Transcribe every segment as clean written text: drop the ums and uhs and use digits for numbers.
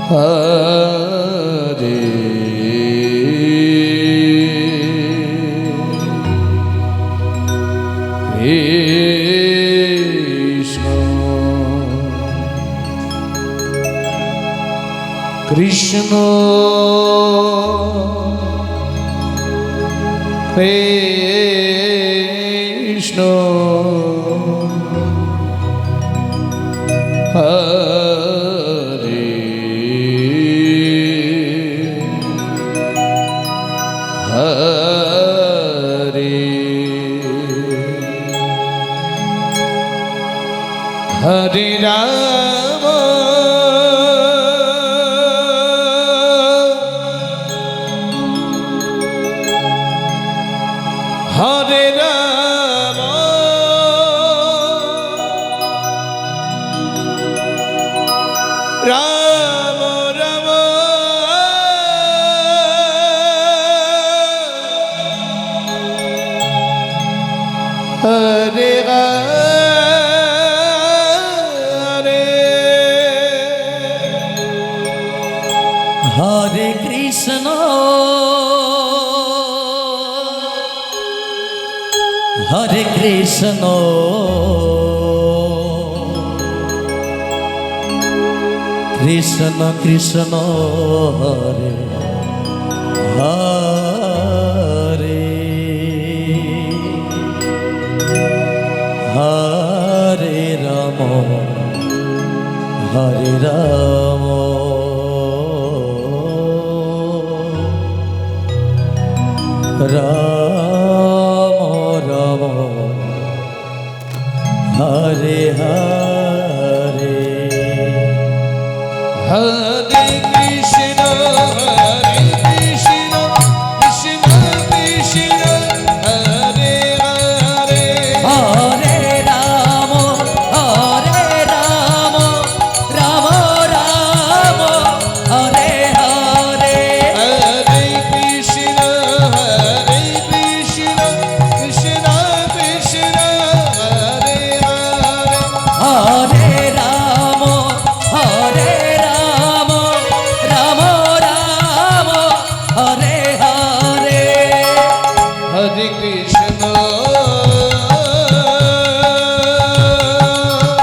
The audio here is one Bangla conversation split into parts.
হরে কৃষ্ণ কৃষ্ণ হরে হরে হরে রাম হরে রাম রাম রাম হরে হরে কৃষ্ণ হরে কৃষ্ণ কৃষ্ণ কৃষ্ণ হরে হরে হরে রাম হরে রাম রাম রাম হরে হরে হরে কৃষ্ণ হরে কৃষ্ণ কৃষ্ণ কৃষ্ণ হরে হরে হরে রাম রাম রাম হরে হরে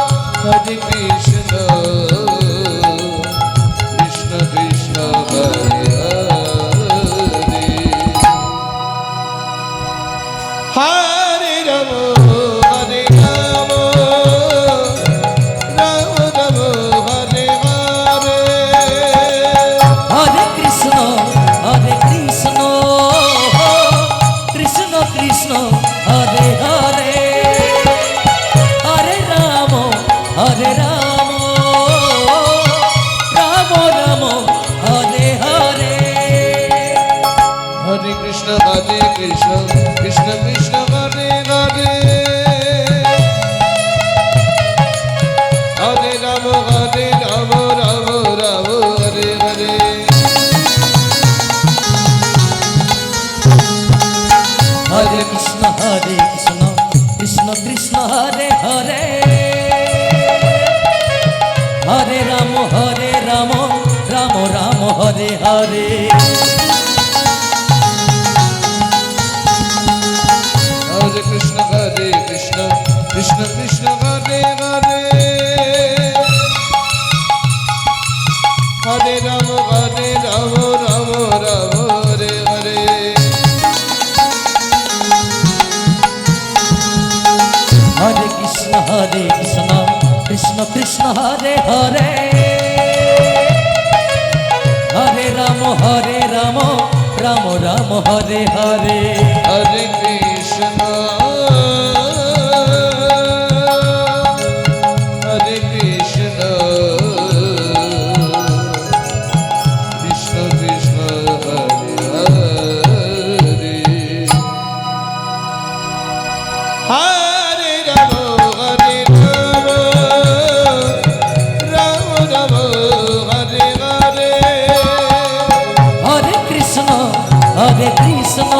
হরে কৃষ্ণ কৃষ্ণ কৃষ্ণ হরে হরে হরে রাম রাম রাম হরে হরে হরে কৃষ্ণ কৃষ্ণ কৃষ্ণ হরে হরে হরে রাম হরে রাম রাম রাম হরে হরে হরে কৃষ্ণ কৃষ্ণ কৃষ্ণ হরে হরে হরে রাম রাম রাম হরে হরে হরে কৃষ্ণ কৃষ্ণ কৃষ্ণ হরে হরে হরে রাম রাম রাম হরে হরে হরে কৃষ্ণ কৃষ্ণ কৃষ্ণ হরে হরে হরে রাম রাম রাম হরে হরে হরে কৃষ্ণ কৃষ্ণ কৃষ্ণ হরে হরে হরে রাম রাম রাম হরে হরে হরে কৃষ্ণ কৃষ্ণ কৃষ্ণ হরে হরে হরে রাম রাম রাম হরে হরে হরে কৃষ্ণ কৃষ্ণ কৃষ্ণ হরে হরে হরে রাম রাম রাম হরে হরে হরে কৃষ্ণ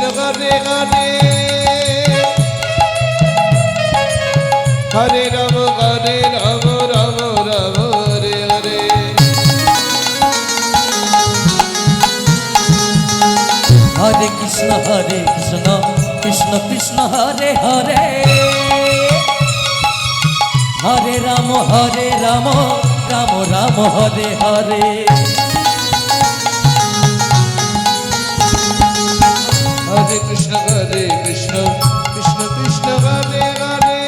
কৃষ্ণ হরে হরে হরে রাম রাম রাম হরে হরে হরে কৃষ্ণ কৃষ্ণ কৃষ্ণ হরে হরে হরে রাম রাম রাম হরে হরে হরে কৃষ্ণ কৃষ্ণ কৃষ্ণ হরে হরে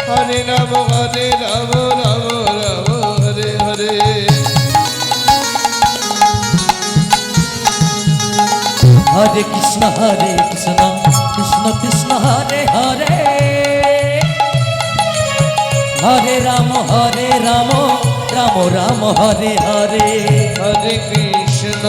হরে রাম রাম রাম হরে হরে হরে কৃষ্ণ কৃষ্ণ কৃষ্ণ হরে হরে হরে রাম রাম রাম হরে হরে হরে কৃষ্ণ